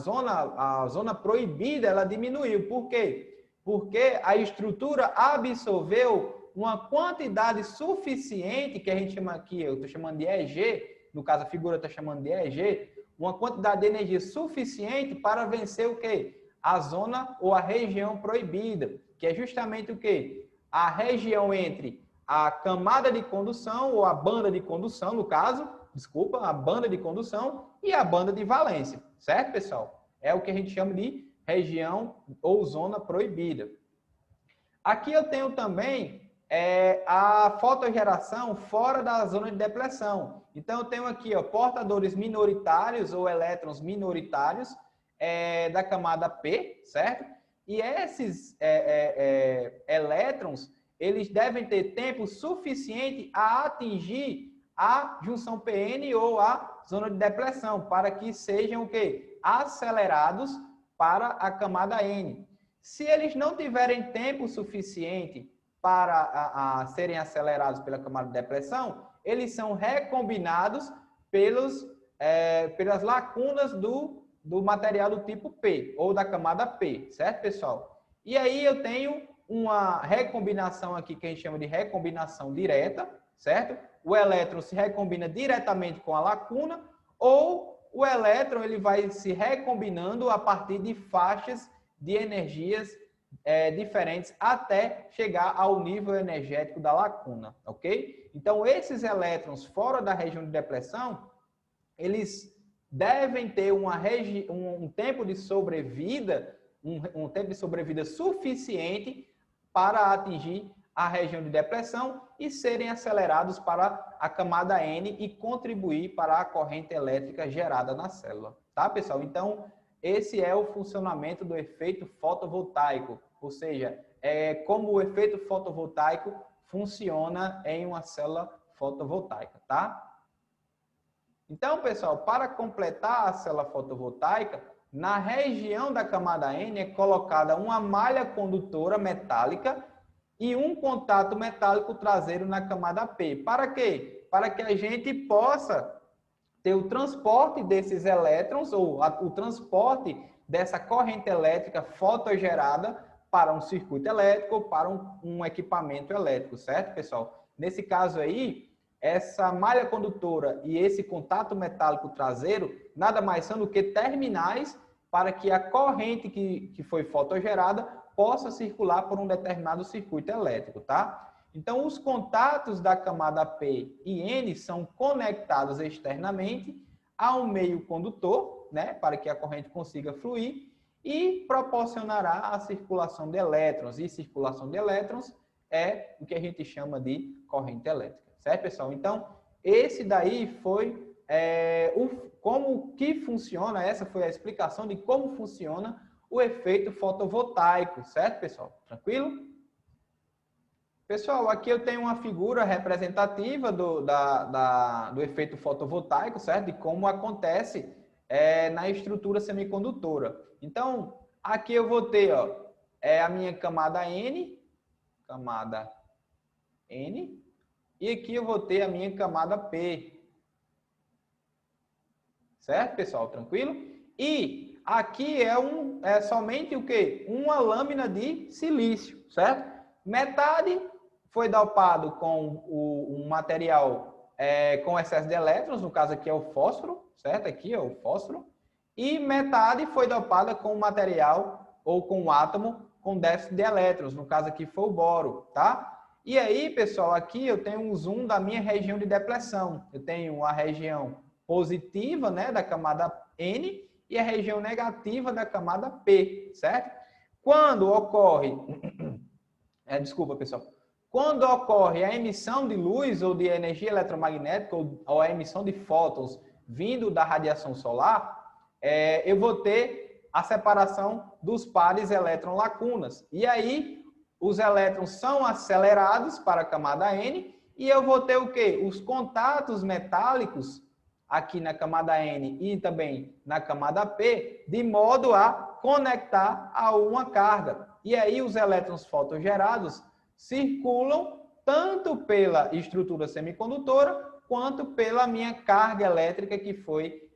zona proibida ela diminuiu. Por quê? Porque a estrutura absorveu uma quantidade suficiente, que a gente chama aqui, eu estou chamando de EG, no caso a figura está chamando de EG, uma quantidade de energia suficiente para vencer o quê? A zona ou a região proibida, que é justamente o quê? A região entre a camada de condução, ou a banda de condução, no caso, desculpa, a banda de condução e a banda de valência, certo, pessoal? É o que a gente chama de região ou zona proibida. Aqui eu tenho também a fotogeração fora da zona de depressão. Então, eu tenho aqui portadores minoritários ou elétrons minoritários da camada P, certo? E esses elétrons, eles devem ter tempo suficiente a atingir a junção PN ou a zona de depressão, para que sejam o quê? Acelerados para a camada N. Se eles não tiverem tempo suficiente para serem acelerados pela camada de depressão, eles são recombinados pelas lacunas do material do tipo P, ou da camada P, certo, pessoal? E aí eu tenho uma recombinação aqui que a gente chama de recombinação direta, certo? O elétron se recombina diretamente com a lacuna, ou o elétron ele vai se recombinando a partir de faixas de energias diferentes até chegar ao nível energético da lacuna, ok? Então, esses elétrons fora da região de depressão, eles devem ter um tempo de sobrevida, um tempo de sobrevida suficiente para atingir a região de depressão e serem acelerados para a camada N e contribuir para a corrente elétrica gerada na célula. Tá, pessoal? Então, esse é o funcionamento do efeito fotovoltaico, ou seja, como o efeito fotovoltaico funciona em uma célula fotovoltaica, tá? Então, pessoal, para completar a célula fotovoltaica, na região da camada N é colocada uma malha condutora metálica e um contato metálico traseiro na camada P. Para quê? Para que a gente possa ter o transporte desses elétrons, ou o transporte dessa corrente elétrica fotogerada para um circuito elétrico ou para um equipamento elétrico, certo, pessoal? Nesse caso aí, essa malha condutora e esse contato metálico traseiro nada mais são do que terminais para que a corrente que foi fotogerada possa circular por um determinado circuito elétrico, tá? Então, os contatos da camada P e N são conectados externamente a um meio condutor, né, para que a corrente consiga fluir e proporcionará a circulação de elétrons. E circulação de elétrons é o que a gente chama de corrente elétrica, certo, pessoal? Então, esse daí foi como que funciona, essa foi a explicação de como funciona o efeito fotovoltaico, certo, pessoal? Tranquilo? Pessoal, aqui eu tenho uma figura representativa do efeito fotovoltaico, certo? De como acontece na estrutura semicondutora. Então, aqui eu vou ter a minha camada N, e aqui eu vou ter a minha camada P. Certo, pessoal? Tranquilo? E aqui é somente o quê? Uma lâmina de silício, certo? Metade foi dopado com um material com excesso de elétrons, no caso aqui é o fósforo, certo? Aqui é o fósforo. E metade foi dopada com material ou com um átomo com déficit de elétrons, no caso aqui foi o boro, tá? E aí, pessoal, aqui eu tenho um zoom da minha região de depressão. Eu tenho a região positiva, né, da camada N e a região negativa da camada P, certo? Quando ocorre, desculpa, pessoal, quando ocorre a emissão de luz ou de energia eletromagnética ou a emissão de fótons vindo da radiação solar, eu vou ter a separação dos pares elétron-lacunas. E aí, os elétrons são acelerados para a camada N e eu vou ter o quê? Os contatos metálicos aqui na camada N e também na camada P, de modo a conectar a uma carga. E aí, os elétrons fotogerados circulam tanto pela estrutura semicondutora quanto pela minha carga elétrica que foi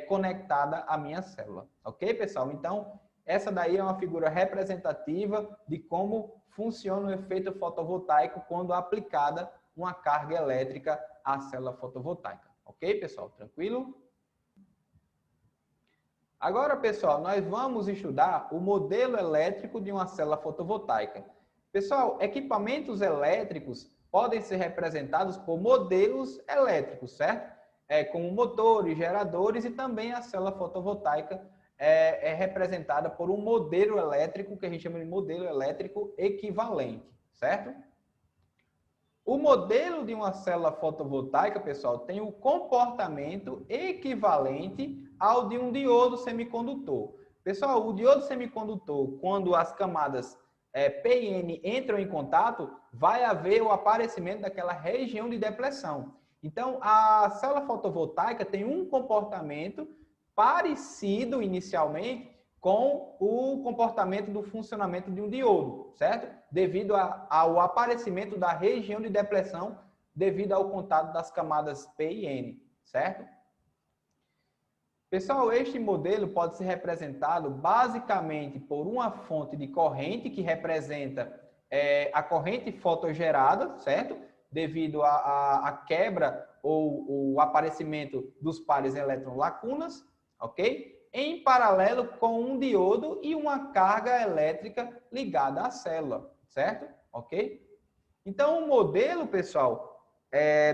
conectada à minha célula. Ok, pessoal? Então, essa daí é uma figura representativa de como funciona o efeito fotovoltaico quando aplicada uma carga elétrica à célula fotovoltaica. Ok, pessoal? Tranquilo? Agora, pessoal, nós vamos estudar o modelo elétrico de uma célula fotovoltaica. Pessoal, equipamentos elétricos podem ser representados por modelos elétricos, certo? Como motores, geradores e também a célula fotovoltaica é representada por um modelo elétrico que a gente chama de modelo elétrico equivalente, certo? O modelo de uma célula fotovoltaica, pessoal, tem o comportamento equivalente ao de um diodo semicondutor. Pessoal, o diodo semicondutor, quando as camadas P e N entram em contato, vai haver o aparecimento daquela região de depressão. Então, a célula fotovoltaica tem um comportamento parecido inicialmente com o comportamento do funcionamento de um diodo, certo? Devido ao aparecimento da região de depressão devido ao contato das camadas P e N, certo? Pessoal, este modelo pode ser representado basicamente por uma fonte de corrente que representa a corrente fotogerada, certo? Devido à quebra ou o aparecimento dos pares elétron-lacunas, ok? Em paralelo com um diodo e uma carga elétrica ligada à célula, certo? Ok? Então, o modelo, pessoal,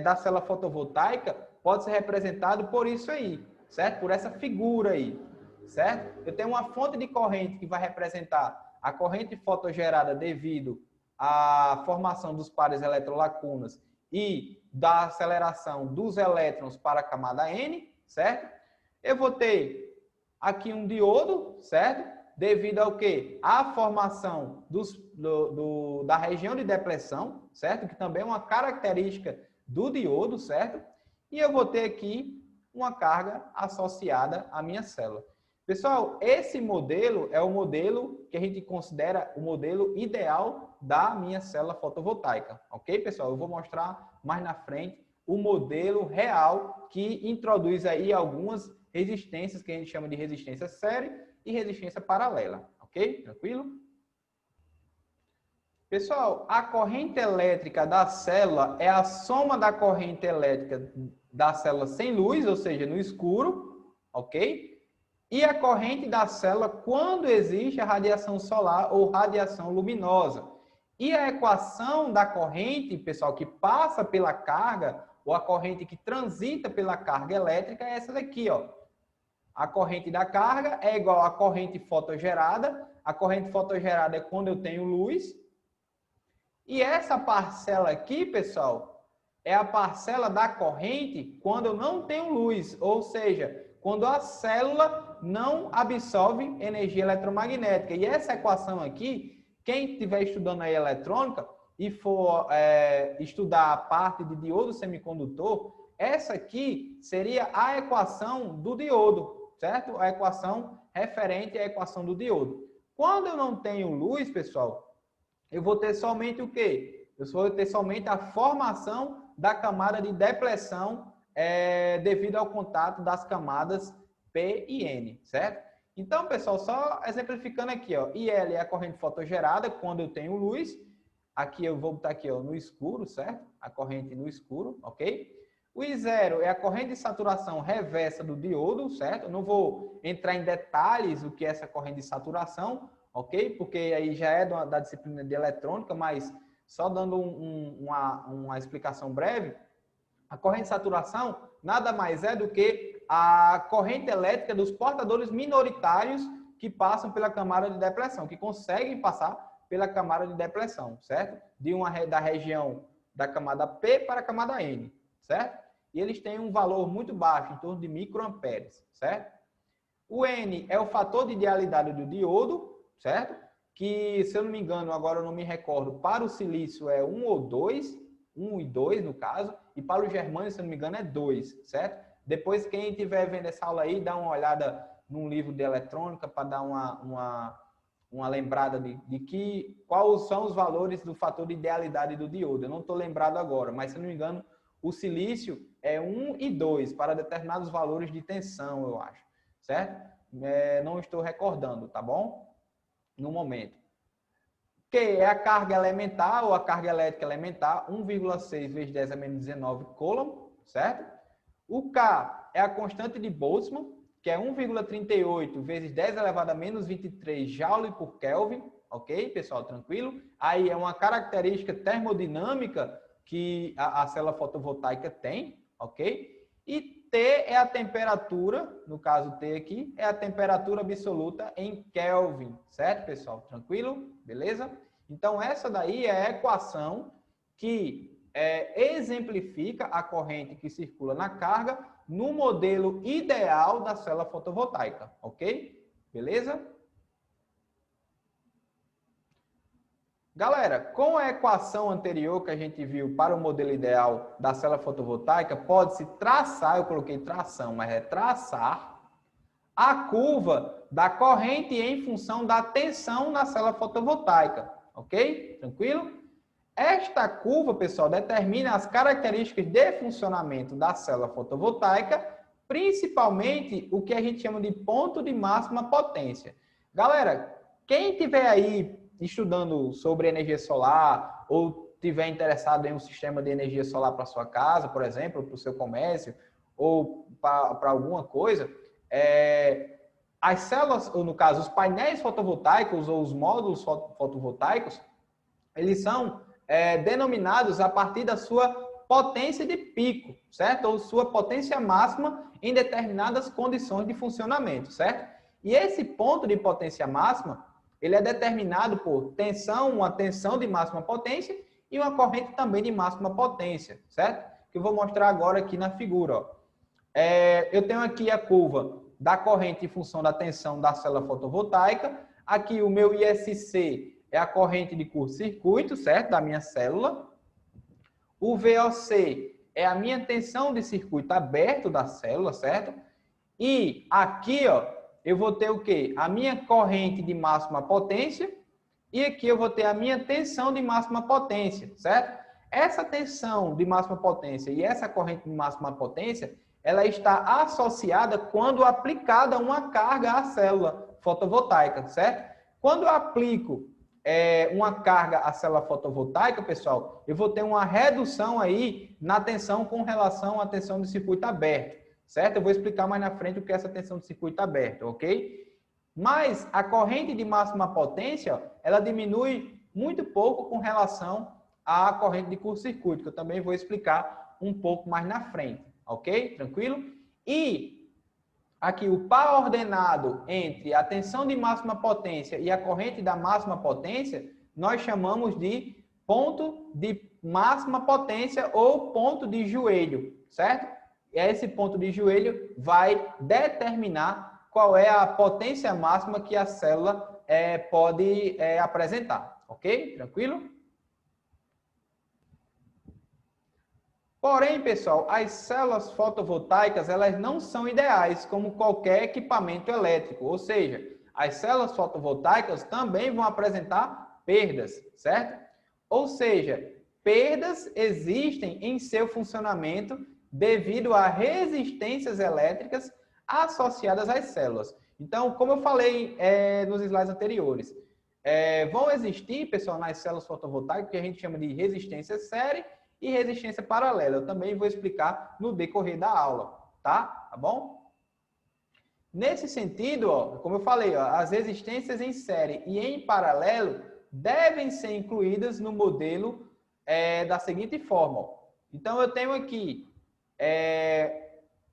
da célula fotovoltaica pode ser representado por isso aí, certo? Por essa figura aí, certo? Eu tenho uma fonte de corrente que vai representar a corrente fotogerada devido à formação dos pares eletrolacunas e da aceleração dos elétrons para a camada N, certo? Eu vou ter aqui um diodo, certo? Devido ao quê? À formação da região de depressão, certo? Que também é uma característica do diodo, certo? E eu vou ter aqui uma carga associada à minha célula. Pessoal, esse modelo é o modelo que a gente considera o modelo ideal da minha célula fotovoltaica. Ok, pessoal? Eu vou mostrar mais na frente o modelo real que introduz aí algumas resistências que a gente chama de resistência série e resistência paralela. Ok? Tranquilo? Pessoal, a corrente elétrica da célula é a soma da corrente elétrica da célula sem luz, ou seja, no escuro, ok? E a corrente da célula quando existe a radiação solar ou radiação luminosa. E a equação da corrente, pessoal, que passa pela carga, ou a corrente que transita pela carga elétrica, é essa daqui, ó. A corrente da carga é igual à corrente fotogerada. A corrente fotogerada é quando eu tenho luz. E essa parcela aqui, pessoal, é a parcela da corrente quando eu não tenho luz, ou seja, quando a célula não absorve energia eletromagnética. E essa equação aqui, quem estiver estudando aí eletrônica e for estudar a parte de diodo semicondutor, essa aqui seria a equação do diodo, certo? A equação referente à equação do diodo. Quando eu não tenho luz, pessoal, eu vou ter somente o quê? Eu vou ter somente a formação da camada de depressão devido ao contato das camadas P e N, certo? Então, pessoal, só exemplificando aqui, ó, IL é a corrente fotogerada quando eu tenho luz. Aqui eu vou botar aqui, ó, no escuro, certo? A corrente no escuro, ok? O I0 é a corrente de saturação reversa do diodo, certo? Eu não vou entrar em detalhes o que é essa corrente de saturação, ok? Porque aí já é da disciplina de eletrônica, mas só dando uma explicação breve, a corrente de saturação nada mais é do que a corrente elétrica dos portadores minoritários que passam pela camada de depressão, que conseguem passar pela camada de depressão, certo? Da região da camada P para a camada N, certo? E eles têm um valor muito baixo, em torno de microamperes, certo? O N é o fator de idealidade do diodo, certo? Que, se eu não me engano, agora eu não me recordo, para o silício é 1 ou 2, 1 e 2 no caso, e para o germânio, se eu não me engano, é 2, certo? Depois, quem estiver vendo essa aula aí, dá uma olhada num livro de eletrônica para dar uma lembrada de quais são os valores do fator de idealidade do diodo. Eu não estou lembrado agora, mas, se eu não me engano, o silício é 1 e 2 para determinados valores de tensão, eu acho, certo? Não estou recordando, tá bom? No momento. Q é a carga elementar ou a carga elétrica elementar, 1,6 vezes 10 a menos 19 coulomb, certo? O K é a constante de Boltzmann, que é 1,38 vezes 10 elevado a menos 23 joule por Kelvin, ok, pessoal, tranquilo? Aí é uma característica termodinâmica que a célula fotovoltaica tem, ok? E T é a temperatura, no caso T aqui, é a temperatura absoluta em Kelvin, certo, pessoal? Tranquilo? Beleza? Então, essa daí é a equação que exemplifica a corrente que circula na carga no modelo ideal da célula fotovoltaica, ok? Beleza? Galera, com a equação anterior que a gente viu para o modelo ideal da célula fotovoltaica, pode-se traçar, eu coloquei tração, mas é traçar a curva da corrente em função da tensão na célula fotovoltaica, ok? Tranquilo? Esta curva, pessoal, determina as características de funcionamento da célula fotovoltaica, principalmente o que a gente chama de ponto de máxima potência. Galera, quem tiver aí estudando sobre energia solar ou tiver interessado em um sistema de energia solar para sua casa, por exemplo, para o seu comércio ou para alguma coisa, as células, ou no caso, os painéis fotovoltaicos ou os módulos fotovoltaicos, eles são denominados a partir da sua potência de pico, certo? Ou sua potência máxima em determinadas condições de funcionamento, certo? E esse ponto de potência máxima, ele é determinado por tensão, uma tensão de máxima potência e uma corrente também de máxima potência, certo? Que eu vou mostrar agora aqui na figura, ó. Eu tenho aqui a curva da corrente em função da tensão da célula fotovoltaica. Aqui o meu ISC é a corrente de curto-circuito, certo? Da minha célula. O VOC é a minha tensão de circuito aberto da célula, certo? E aqui, ó, eu vou ter o quê? A minha corrente de máxima potência e aqui eu vou ter a minha tensão de máxima potência, certo? Essa tensão de máxima potência e essa corrente de máxima potência, ela está associada quando aplicada uma carga à célula fotovoltaica, certo? Quando eu aplico uma carga à célula fotovoltaica, pessoal, eu vou ter uma redução aí na tensão com relação à tensão de circuito aberto, certo? Eu vou explicar mais na frente o que é essa tensão de circuito aberto, ok? Mas a corrente de máxima potência, ela diminui muito pouco com relação à corrente de curto-circuito, que eu também vou explicar um pouco mais na frente, ok? Tranquilo? E aqui o par ordenado entre a tensão de máxima potência e a corrente da máxima potência, nós chamamos de ponto de máxima potência ou ponto de joelho, certo? E esse ponto de joelho vai determinar qual é a potência máxima que a célula pode apresentar, ok? Tranquilo? Porém, pessoal, as células fotovoltaicas, elas não são ideais como qualquer equipamento elétrico, ou seja, as células fotovoltaicas também vão apresentar perdas, certo? Ou seja, perdas existem em seu funcionamento devido a resistências elétricas associadas às células. Então, como eu falei nos slides anteriores, vão existir, pessoal, nas células fotovoltaicas, que a gente chama de resistência série, e resistência paralela. Eu também vou explicar no decorrer da aula, tá? Tá bom? Nesse sentido, ó, como eu falei, ó, as resistências em série e em paralelo devem ser incluídas no modelo da seguinte forma. Ó. Então, eu tenho aqui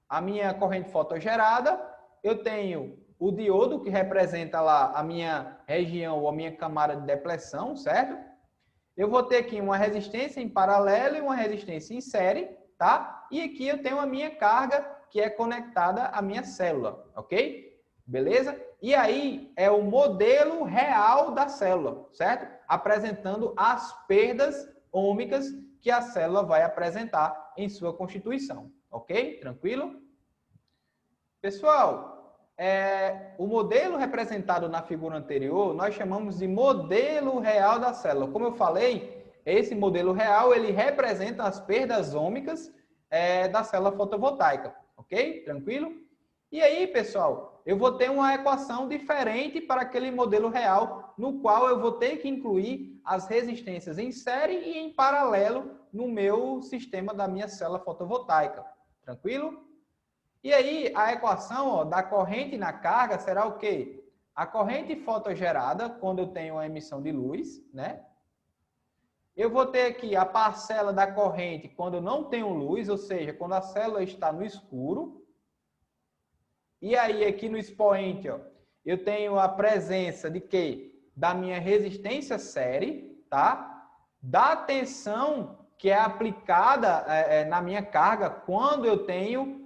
a minha corrente fotogerada, eu tenho o diodo, que representa lá a minha região ou a minha camada de depressão, certo? Eu vou ter aqui uma resistência em paralelo e uma resistência em série, tá? E aqui eu tenho a minha carga, que é conectada à minha célula, ok? Beleza? E aí é o modelo real da célula, certo? Apresentando as perdas ômicas que a célula vai apresentar em sua constituição, ok? Tranquilo? Pessoal, o modelo representado na figura anterior, nós chamamos de modelo real da célula. Como eu falei, esse modelo real, ele representa as perdas ômicas da célula fotovoltaica, ok? Tranquilo? E aí, pessoal, eu vou ter uma equação diferente para aquele modelo real, no qual eu vou ter que incluir as resistências em série e em paralelo no meu sistema da minha célula fotovoltaica. Tranquilo? E aí, a equação ó, da corrente na carga será o quê? A corrente fotogerada, quando eu tenho a emissão de luz, né? Eu vou ter aqui a parcela da corrente quando eu não tenho luz, ou seja, quando a célula está no escuro. E aí, aqui no expoente, ó, eu tenho a presença de quê? Da minha resistência série, tá? Da tensão que é aplicada na minha carga quando eu tenho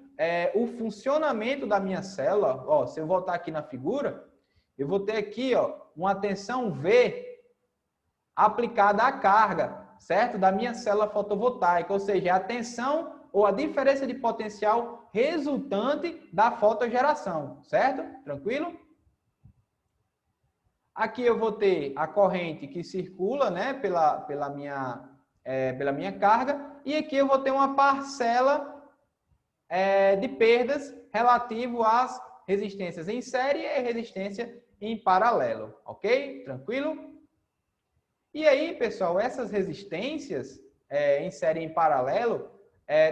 o funcionamento da minha célula. Ó, se eu voltar aqui na figura, eu vou ter aqui ó, uma tensão V aplicada à carga, certo? Da minha célula fotovoltaica, ou seja, a tensão ou a diferença de potencial resultante da fotogeração, certo? Tranquilo? Aqui eu vou ter a corrente que circula, né, pela minha carga, e aqui eu vou ter uma parcela de perdas relativo às resistências em série e resistência em paralelo, ok? Tranquilo? E aí, pessoal, essas resistências em série e em paralelo,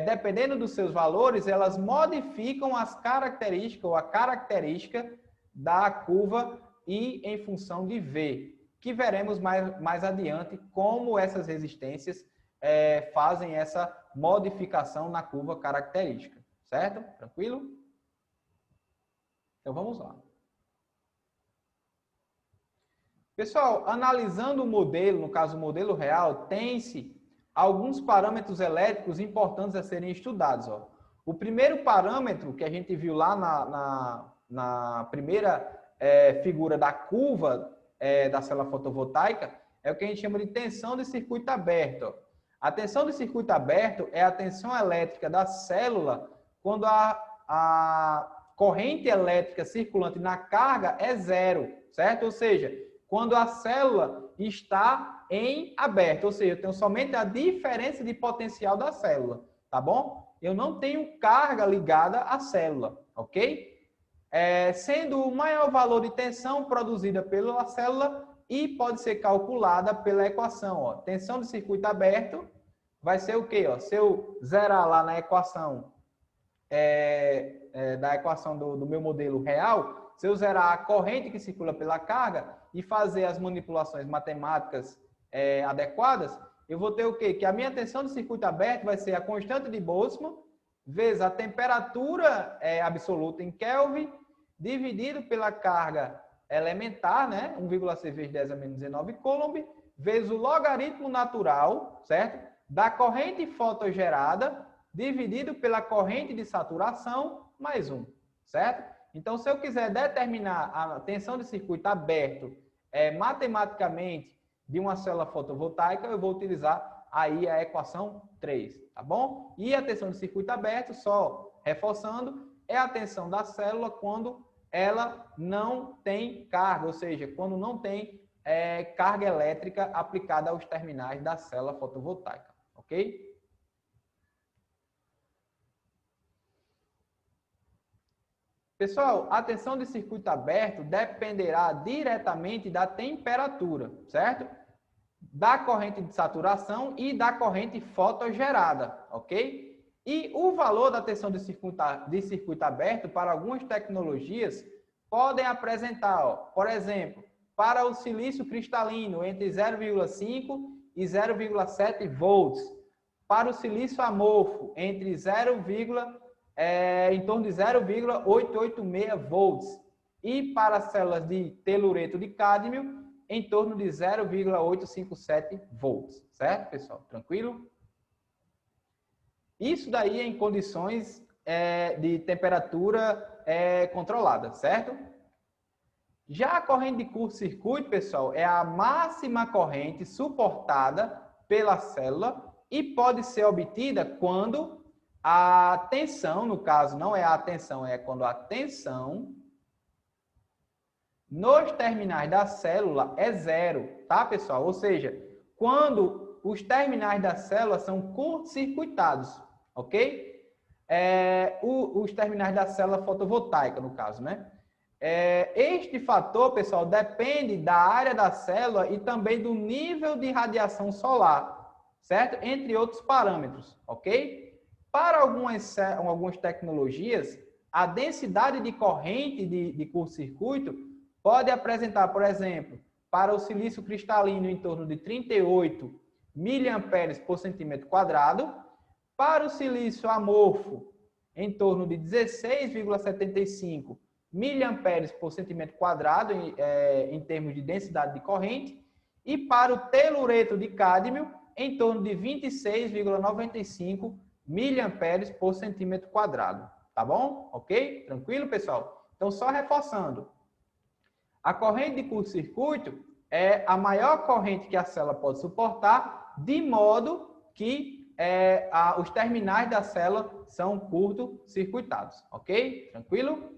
dependendo dos seus valores, elas modificam as características ou a característica da curva I em função de V, que veremos mais adiante como essas resistências fazem essa modificação na curva característica, certo? Tranquilo? Então vamos lá. Pessoal, analisando o modelo, no caso o modelo real, tem-se alguns parâmetros elétricos importantes a serem estudados. Ó. O primeiro parâmetro que a gente viu lá na primeira figura da curva da célula fotovoltaica é o que a gente chama de tensão de circuito aberto. Ó. A tensão de circuito aberto é a tensão elétrica da célula quando a corrente elétrica circulante na carga é zero, certo? Ou seja, quando a célula está em aberto, ou seja, eu tenho somente a diferença de potencial da célula, tá bom? Eu não tenho carga ligada à célula, ok? Sendo o maior valor de tensão produzida pela célula e pode ser calculada pela equação, ó. Tensão de circuito aberto vai ser o quê? Ó? Se eu zerar lá na equação, da equação do meu modelo real, se eu zerar a corrente que circula pela carga e fazer as manipulações matemáticas adequadas, eu vou ter o quê? Que a minha tensão de circuito aberto vai ser a constante de Boltzmann vezes a temperatura absoluta em Kelvin dividido pela carga elementar, né? 1,6 vezes 10 a menos 19 Coulomb, vezes o logaritmo natural, certo? Da corrente fotogerada dividido pela corrente de saturação mais 1, certo? Então, se eu quiser determinar a tensão de circuito aberto matematicamente de uma célula fotovoltaica, eu vou utilizar aí a equação 3, tá bom? E a tensão de circuito aberto, só reforçando, é a tensão da célula quando ela não tem carga, ou seja, quando não tem carga elétrica aplicada aos terminais da célula fotovoltaica, ok? Pessoal, a tensão de circuito aberto dependerá diretamente da temperatura, certo? da corrente de saturação e da corrente fotogerada, ok? E o valor da tensão de circuito aberto para algumas tecnologias podem apresentar, ó, por exemplo, para o silício cristalino entre 0,5 e 0,7 volts, para o silício amorfo entre em torno de 0,886 volts e para as células de telureto de cádmio em torno de 0,857 volts, certo, pessoal? Tranquilo? Isso daí é em condições de temperatura controlada, certo? Já a corrente de curto-circuito, pessoal, é a máxima corrente suportada pela célula e pode ser obtida quando a tensão, no caso, não é a tensão, é quando a tensão nos terminais da célula é zero, tá, pessoal? Ou seja, quando os terminais da célula são curto-circuitados, ok? Os terminais da célula fotovoltaica, no caso, né? Este fator, pessoal, depende da área da célula e também do nível de radiação solar, certo? Entre outros parâmetros, ok? Para algumas tecnologias, a densidade de corrente de curto-circuito pode apresentar, por exemplo, para o silício cristalino em torno de 38 miliamperes por centímetro quadrado, para o silício amorfo em torno de 16,75 miliamperes por centímetro quadrado em termos de densidade de corrente, e para o telureto de cádmio em torno de 26,95 miliamperes por centímetro quadrado. Tá bom? Ok? Tranquilo, pessoal? Então, só reforçando. A corrente de curto-circuito é a maior corrente que a célula pode suportar, de modo que os terminais da célula são curto-circuitados. Ok? Tranquilo?